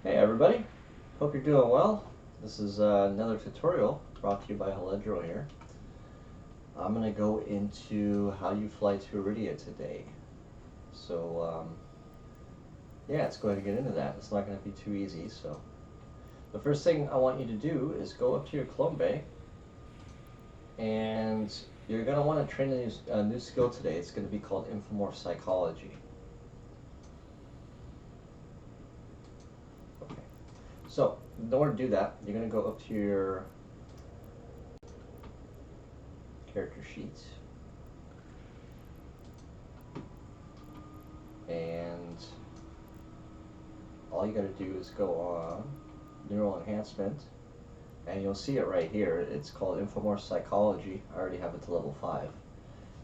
Hey everybody, hope you're doing well. This is another tutorial brought to you by Allegro here. I'm going to go into how you fly to Aridia today. So yeah, let's go ahead and get into that. It's not going to be too easy. So the first thing I want you to do is go up to your clone bay, and you're going to want to train a new skill today. It's going to be called Infomorph Psychology. Okay. So in order to do that, you're going to go up to your character sheets, and all you got to do is go on neural enhancement, and you'll see it right here. It's called Infomorph Psychology. I already have it to level 5,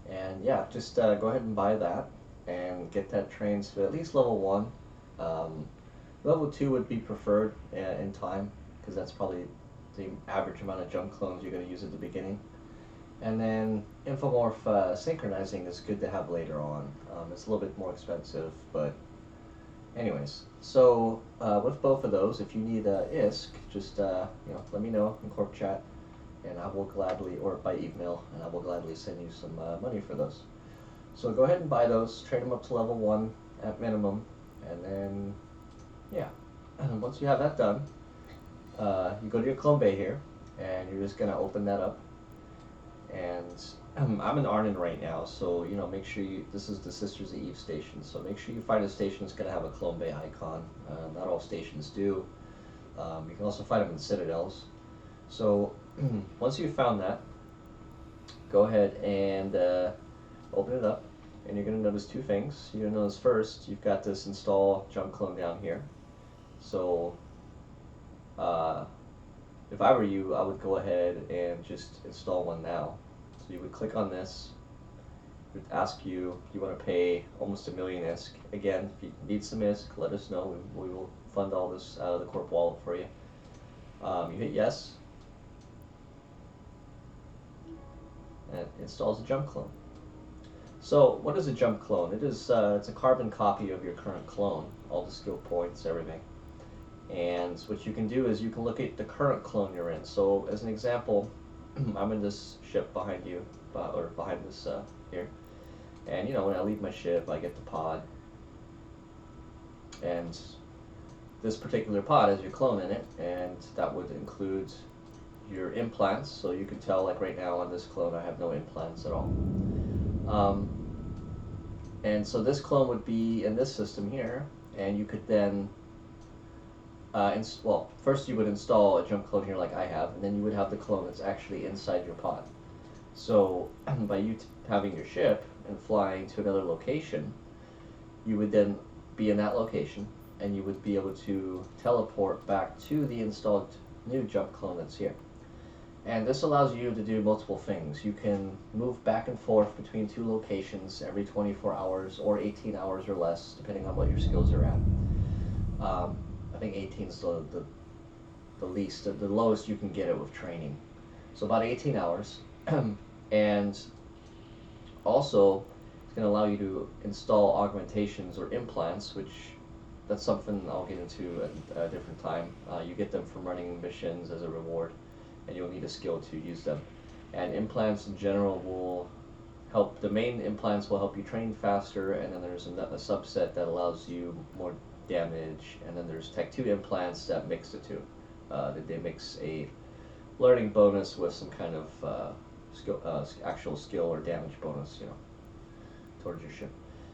and yeah, just go ahead and buy that and get that trained to at least level 1. Level 2 would be preferred in time, because that's probably the average amount of jump clones you're going to use at the beginning. And then Infomorph synchronizing is good to have later on. It's a little bit more expensive, but anyways. So with both of those, if you need HISEC, just let me know in Corp chat, and I will gladly, or by email, and I will gladly send you some money for those. So go ahead and buy those, train them up to level 1 at minimum, and then yeah, once you have that done, you go to your clone bay here, and you're just gonna open that up. And I'm in Arnon right now, so make sure this is the Sisters of Eve station, so make sure you find a station that's going to have a clone bay icon. Not all stations do. You can also find them in Citadels. So once you've found that, go ahead and open it up, and you're going to notice two things. You're going to notice first, you've got this install jump clone down here. So if I were you, I would go ahead and just install one now. So you would click on this. It would ask you, do you want to pay almost $1 million HISEC? Again, if you need some HISEC, let us know. We will fund all this out of the Corp wallet for you. You hit yes, and it installs a jump clone. So what is a jump clone? It's a carbon copy of your current clone, all the skill points, everything. And what you can do is you can look at the current clone you're in. So as an example, I'm in this ship behind you, or behind this here. And when I leave my ship, I get the pod. And this particular pod has your clone in it, and that would include your implants. So you can tell, like right now on this clone, I have no implants at all. And so this clone would be in this system here, and you could then first you would install a jump clone here like I have, and then you would have the clone that's actually inside your pod. So by you having your ship and flying to another location, you would then be in that location, and you would be able to teleport back to the installed new jump clone that's here. And this allows you to do multiple things. You can move back and forth between two locations every 24 hours or 18 hours or less, depending on what your skills are at. I think 18 is the least, the lowest you can get it with training. So about 18 hours. And also, it's going to allow you to install augmentations or implants, which that's something I'll get into at a different time. You get them from running missions as a reward, and you'll need a skill to use them. And implants in general will help, the main implants will help you train faster, and then there's a subset that allows you more damage, and then there's Tech 2 implants that mix the two. They mix a learning bonus with some kind of actual skill or damage bonus, towards your ship.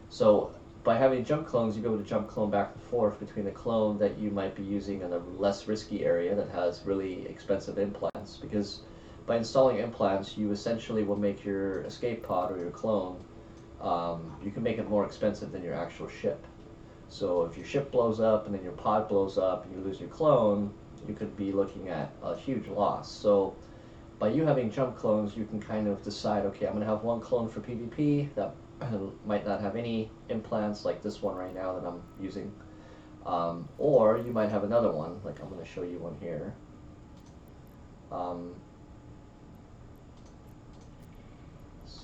So by having jump clones, you'll be able to jump clone back and forth between the clone that you might be using in a less risky area that has really expensive implants, because by installing implants, you essentially will make your escape pod or your clone, you can make it more expensive than your actual ship. So if your ship blows up and then your pod blows up and you lose your clone, you could be looking at a huge loss. So by you having jump clones, you can kind of decide, okay, I'm going to have one clone for PvP that might not have any implants like this one right now that I'm using. Or you might have another one, like I'm going to show you one here. Let's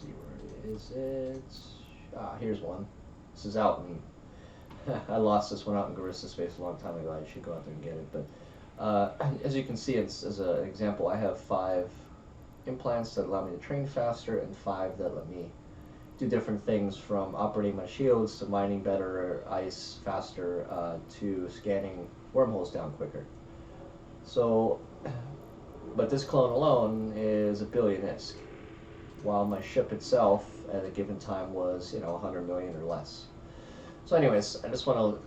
see, where is it? Here's one. This is out in I lost this one out in Garissa Space a long time ago. I should go out there and get it. But as you can see, it's, as an example, I have 5 implants that allow me to train faster and 5 that let me do different things, from operating my shields to mining better ice faster to scanning wormholes down quicker. So, but this clone alone is 1 billion ISK, while my ship itself at a given time was, 100 million or less. So anyways, I just want to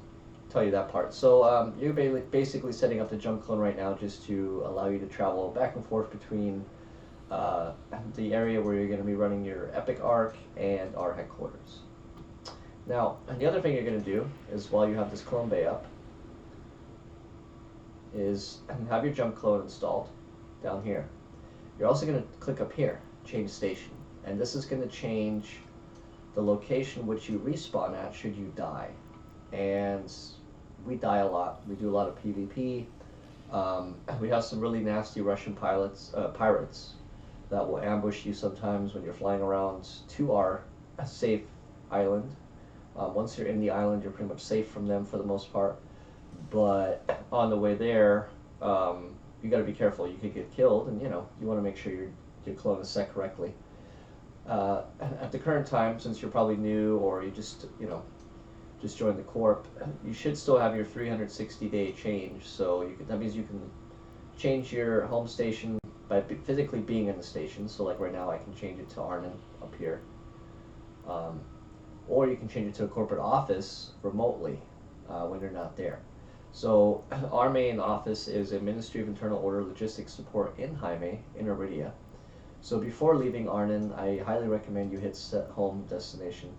tell you that part. So you're basically setting up the jump clone right now just to allow you to travel back and forth between the area where you're going to be running your Epic Arc and our headquarters. Now, the other thing you're going to do is, while you have this clone bay up, is have your jump clone installed down here. You're also going to click up here, change station, and this is going to change the location which you respawn at should you die. And we die a lot. We do a lot of PvP. We have some really nasty Russian pirates that will ambush you sometimes when you're flying around to our safe island. Once you're in the island, you're pretty much safe from them for the most part. But on the way there, you got to be careful. You could get killed, and you want to make sure your clone is set correctly. At the current time, since you're probably new or you just joined the Corp, you should still have your 360-day change. So that means you can change your home station by physically being in the station. So like right now, I can change it to Arnhem up here. Or you can change it to a corporate office remotely when you're not there. So our main office is a Ministry of Internal Order Logistics Support in Jaime, in Aridia. So before leaving Arnhem, I highly recommend you hit set home destination.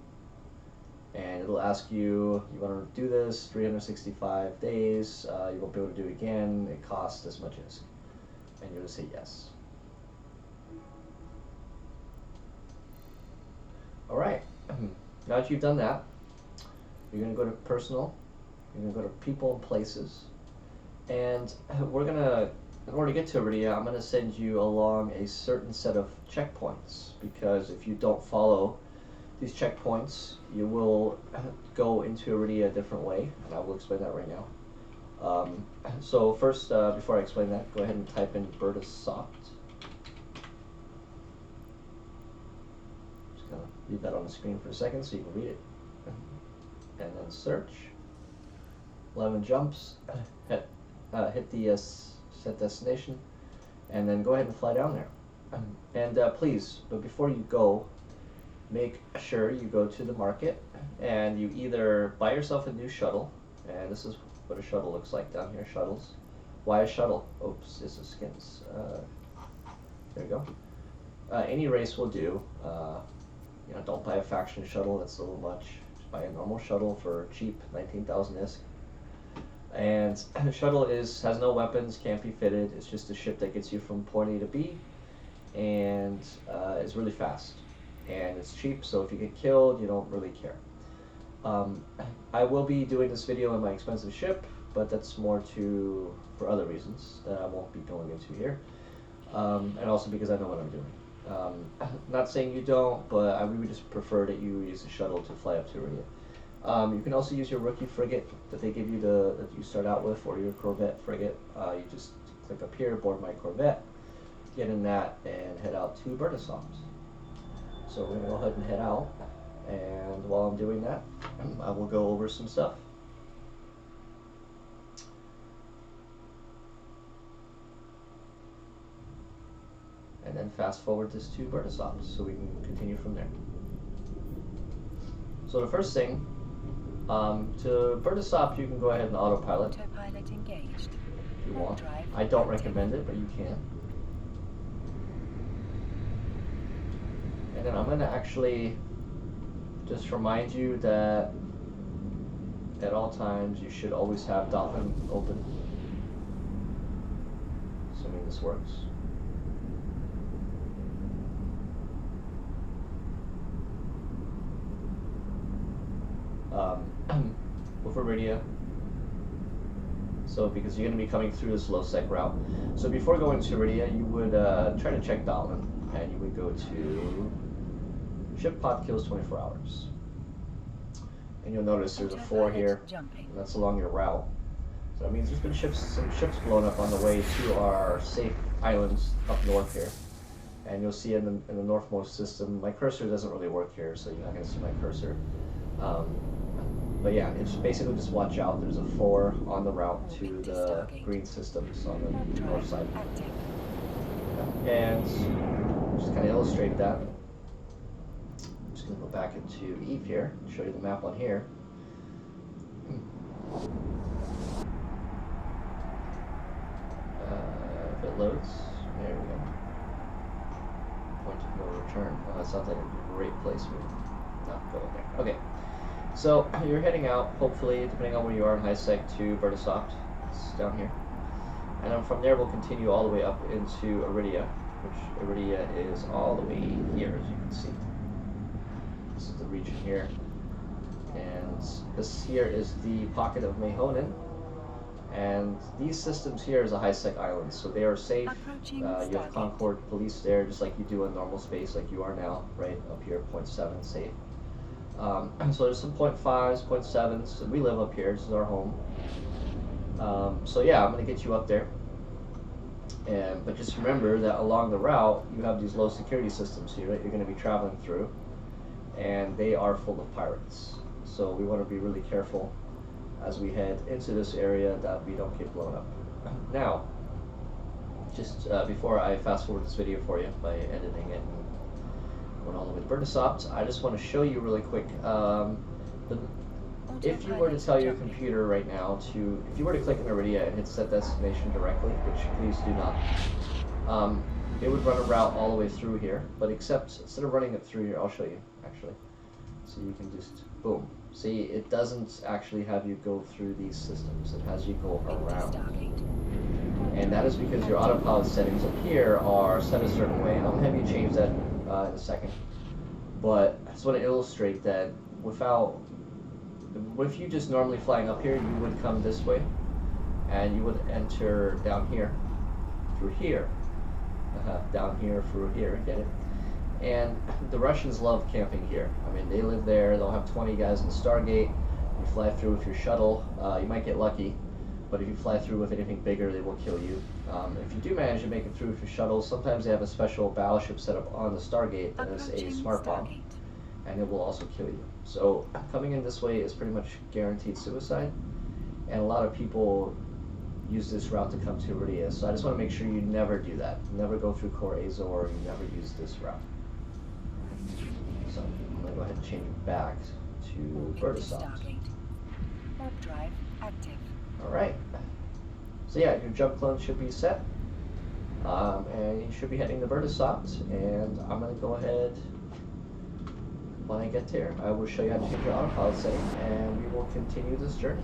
And it'll ask you want to do this 365 days, you won't be able to do it again, it costs this much ISK. And you're going to say yes. Alright, now that you've done that, you're going to go to personal, you're going to go to people and places, and we're going to, in order to get to Aridia, I'm going to send you along a certain set of checkpoints, because if you don't follow these checkpoints, you will go into Aridia a different way, and I will explain that right now. So first, before I explain that, go ahead and type in Bherdasopt. Just gonna leave that on the screen for a second so you can read it. And then search. 11 jumps. Hit the set destination, and then go ahead and fly down there. And please, but before you go, make sure you go to the market and you either buy yourself a new shuttle, and this is what a shuttle looks like down here, shuttles. Why a shuttle? Oops, this is skins. There you go. Any race will do. Don't buy a faction shuttle, that's a little much. Just buy a normal shuttle for cheap, 19,000 ISK. And the shuttle has no weapons, can't be fitted, it's just a ship that gets you from point A to B, and is really fast. And it's cheap, so if you get killed, you don't really care. I will be doing this video in my expensive ship, but that's more for other reasons that I won't be going into here. And also because I know what I'm doing. Not saying you don't, but I really just prefer that you use a shuttle to fly up to Aridia. You can also use your rookie frigate that they give you that you start out with, or your Corvette frigate. You just click up here, board my Corvette, get in that, and head out to Bherdasopt. So we're going to go ahead and head out, and while I'm doing that, I will go over some stuff. And then fast forward this to Bherdasopt so we can continue from there. So the first thing, to Bherdasopt you can go ahead and autopilot. Autopilot engaged. If you want. I don't recommend it, but you can. And then I'm going to actually just remind you that at all times you should always have Dotlan open, assuming this works. With Aridia, so because you're going to be coming through this low sec route, so before going to Aridia, you would try to check Dotlan, and you would go to ship pod kills 24 hours. and you'll notice there's a 4 here, and that's along your route. So that means there's been some ships blown up on the way to our safe islands up north here. And you'll see in the northmost system, my cursor doesn't really work here, so you're not going to see my cursor. But yeah, it's basically just watch out. There's a 4 on the route to the green systems on the north side. And just kind of illustrate that. I'm just going to go back into Eve here, show you the map on here. If it loads, there we go. Point of no return. Oh, that sounds like a great place for not going there. Okay, so you're heading out, hopefully, depending on where you are in HISEC, to Bherdasopt. It's down here. And then from there, we'll continue all the way up into Aridia, which Aridia is all the way here, as you can see. This is the region here. And this here is the pocket of Mahonen. And these systems here is a HISEC island, so they are safe. You have Concord police there, just like you do in normal space, like you are now, right up here, 0.7 safe. So there's some 0.5s, 0.7s, and we live up here. This is our home. So yeah, I'm gonna get you up there. But just remember that along the route, you have these low security systems here that you're gonna be traveling through, and they are full of pirates. So we want to be really careful as we head into this area that we don't get blown up. Now, just before I fast forward this video for you by editing it and going all the way to Bherdasopt, I just want to show you really quick. If you were to tell your computer right now if you were to click in Aridia and hit set destination directly, which please do not, it would run a route all the way through here, but except instead of running it through here, I'll show you actually. So you can just, boom. See, it doesn't actually have you go through these systems. It has you go around. And that is because your autopilot settings up here are set a certain way. I'm going to have you change that in a second. But I just want to illustrate that if you just normally flying up here, you would come this way. And you would enter down here, through here. Down here, through here, get it? And the Russians love camping here. I mean, they live there. They'll have 20 guys in the Stargate. You fly through with your shuttle. You might get lucky, but if you fly through with anything bigger, they will kill you. If you do manage to make it through with your shuttle, sometimes they have a special battleship set up on the Stargate that is a smart bomb, and it will also kill you. So coming in this way is pretty much guaranteed suicide, and a lot of people use this route to come to Aridia. So I just want to make sure you never do that. Never go through Core Azor. You never use this route. So I'm going to go ahead and change it back to Bherdasopt. Warp drive active. Alright. So yeah, your jump clone should be set. And you should be heading to Bherdasopt. And I'm going to go ahead, when I get there, I will show you how to change your autopilot setting, and we will continue this journey.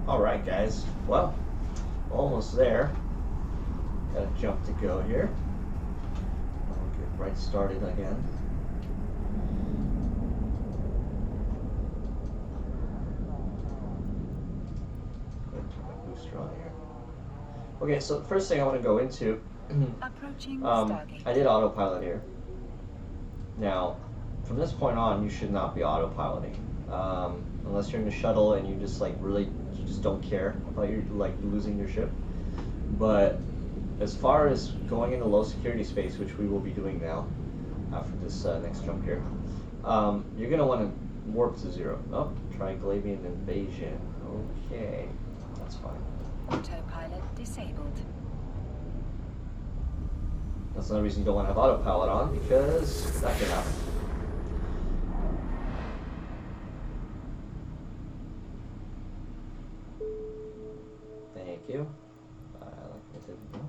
Alright guys, well, almost there. Got a jump to go here. I'll get right started again. Go ahead and turn my booster on here. Okay, so the first thing I want to go into, I did autopilot here. Now, from this point on, you should not be autopiloting. Unless you're in the shuttle and you just you just don't care about losing your ship. But as far as going into low security space, which we will be doing now after this next jump here, you're going to want to warp to 0. Oh, Triglavian invasion. Okay, that's fine. Autopilot disabled. That's another reason you don't want to have autopilot on, because that can happen. Thank you. I like I did now.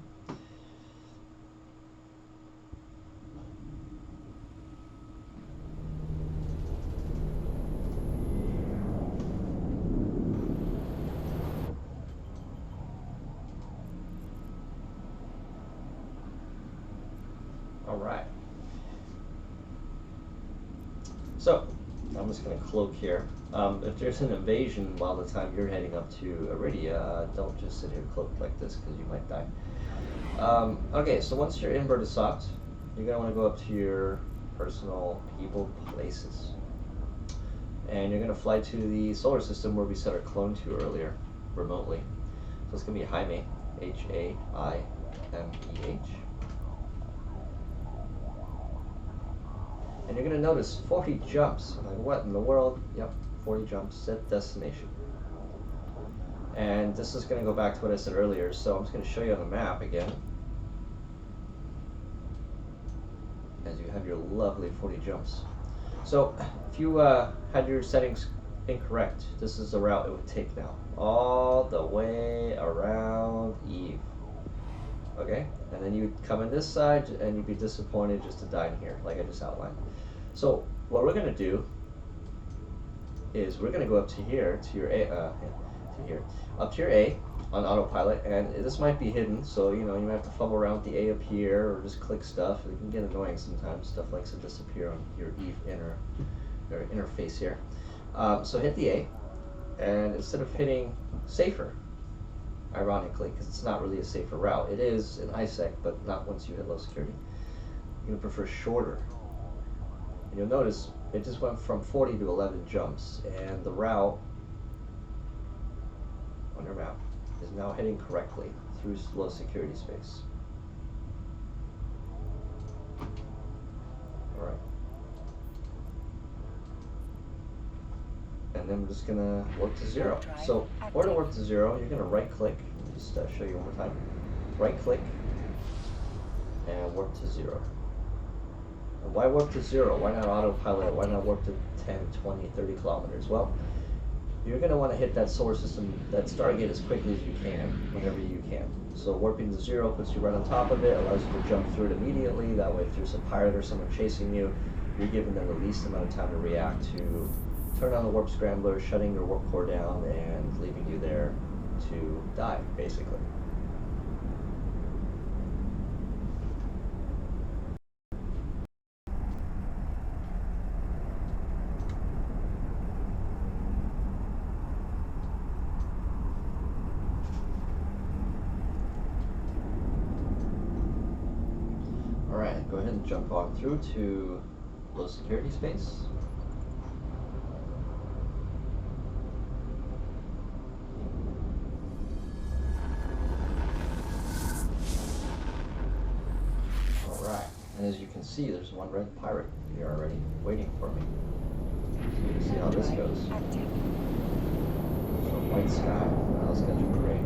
All right. So I'm just going to cloak here. If there's an invasion while the time you're heading up to Aridia, don't just sit here cloaked like this because you might die. Okay, so once you're in Bherdasopt, you're going to want to go up to your personal, people, places. And you're going to fly to the solar system where we set our clone to earlier, remotely. So it's going to be Jaime, Haimeh. And you're going to notice 40 jumps. I'm like, what in the world? Yep, 40 jumps, set destination. And this is going to go back to what I said earlier, so I'm just going to show you on the map again. As you have your lovely 40 jumps. So if you had your settings incorrect, this is the route it would take now. All the way around Eve. Okay? And then you'd come in this side and you'd be disappointed just to die in here, like I just outlined. So what we're going to do is we're going to go up to here, to your A, up to your A on autopilot, and this might be hidden, so you might have to fumble around with the A up here or just click stuff. It can get annoying sometimes. Stuff likes to disappear on your Eve interface here. So hit the A, and instead of hitting safer, ironically, because it's not really a safer route, it is in HISEC, but not once you hit low security. You're going to prefer shorter. And you'll notice it just went from 40 to 11 jumps, and the route on your map is now heading correctly through low security space. Alright. And then we're just going to warp to 0. So, or to warp to 0, you're going to right click. Just show you one more time. Right click and warp to 0. And why warp to 0? Why not autopilot? Why not warp to 10, 20, 30 kilometers? Well, you're going to want to hit that solar system, that Stargate, as quickly as you can, whenever you can. So warping to 0 puts you right on top of it, allows you to jump through it immediately. That way, if there's a pirate or someone chasing you, you're giving them the least amount of time to react to turn on the warp scrambler, shutting your warp core down, and leaving you there to die, basically. Alright, go ahead and jump on through to low security space. And as you can see, there's one red pirate here already waiting for me. So you can see how this goes. So white sky, now let's get to gray.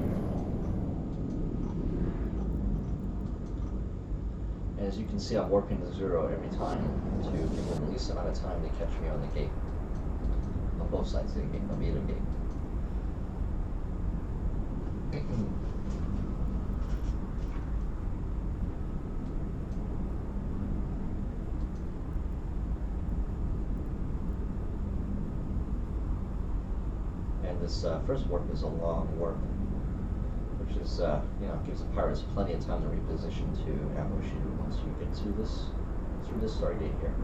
And as you can see, I'm warping to 0 every time to give them the least amount of time to catch me on the gate. On both sides of the gate, on either gate. This first warp is a long warp, which is, gives the pirates plenty of time to reposition to ambush you once you get through this Stargate here.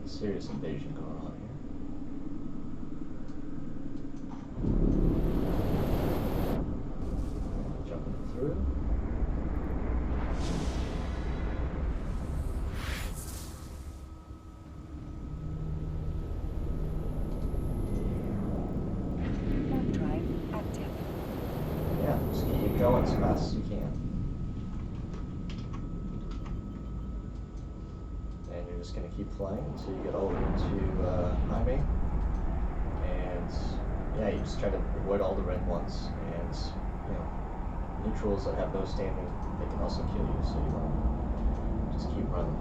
Serious invasion going on here. Jumping through. Going as fast as you can. And you're just going to keep flying until you get all the way to Jaime. And yeah, you just try to avoid all the red ones. And neutrals that have no standing, they can also kill you, so you want to just keep running.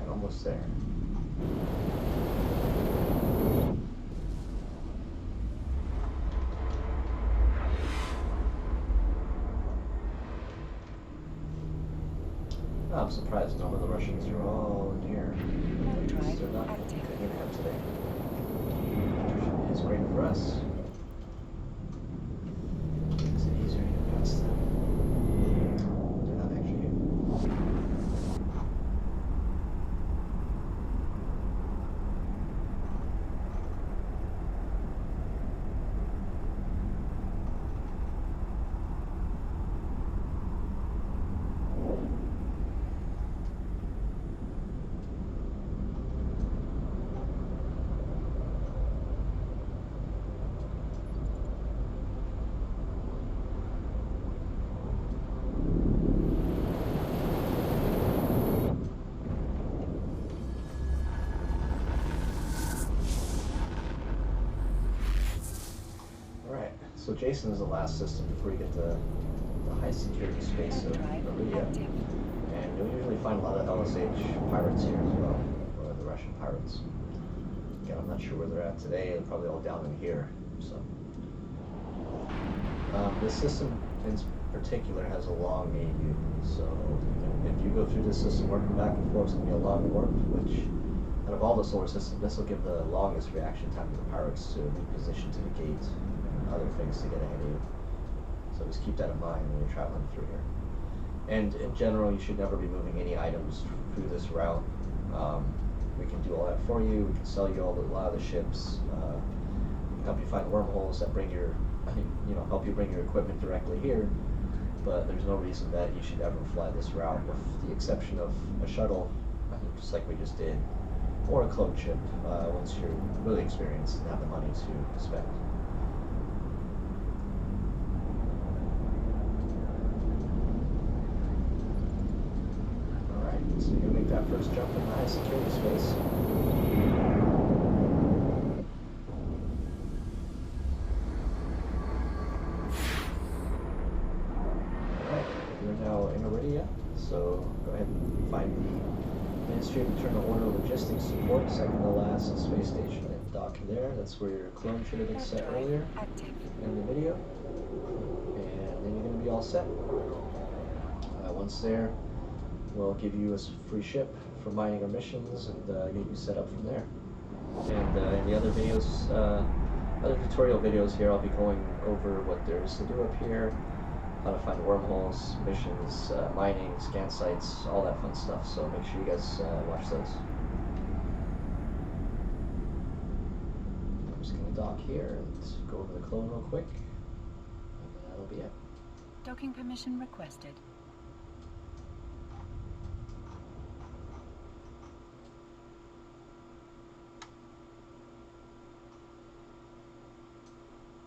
Almost there. I'm surprised none of the Russians are all in here. Warp drive They're not active. going to have today. Which is great for us. Makes it easier to get past them. They're not actually here. So Jason is the last system before you get the high security space of Aridia. And you'll usually find a lot of LSH pirates here as well, or the Russian pirates. Again, I'm not sure where they're at today. They're probably all down in here. So this system in particular has a long AU. So if you go through this system working back and forth, it's going to be a long warp, which out of all the solar systems, this will give the longest reaction time to the pirates to reposition to the gate. Other things to get ahead of you. So just keep that in mind when you're traveling through here. And in general, you should never be moving any items through this route. We can do all that for you. We can sell you a lot of the ships. Help you find wormholes that bring your, help you bring your equipment directly here. But there's no reason that you should ever fly this route, with the exception of a shuttle, just like we just did, or a clone ship once you're really experienced and have the money to spend. So you're going to make that first jump in the high security space. Alright, you're now in Aridia, so go ahead and find the Ministry of Internal Order Logistics Support, second to last space station, and dock there. That's where your clone should have been set earlier in the video. And then you're going to be all set. Once there, we'll give you a free ship for mining or missions and get you set up from there. And in the other videos, other tutorial videos here, I'll be going over what there is to do up here, how to find wormholes, missions, mining, scan sites, all that fun stuff. So make sure you guys watch those. I'm just going to dock here and go over the clone real quick, and that'll be it. Docking permission requested.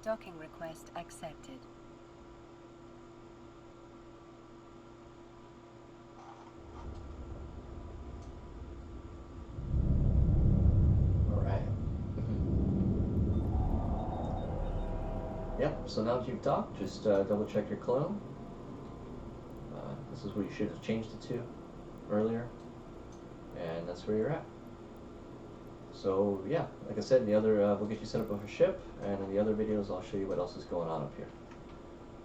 Docking request accepted. Alright. Yep, so now that you've docked, just double check your clone. This is where you should have changed it to earlier. And that's where you're at. So yeah, like I said, in the other, we'll get you set up with a ship, and in the other videos I'll show you what else is going on up here.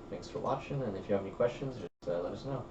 Thanks for watching, and if you have any questions, just let us know.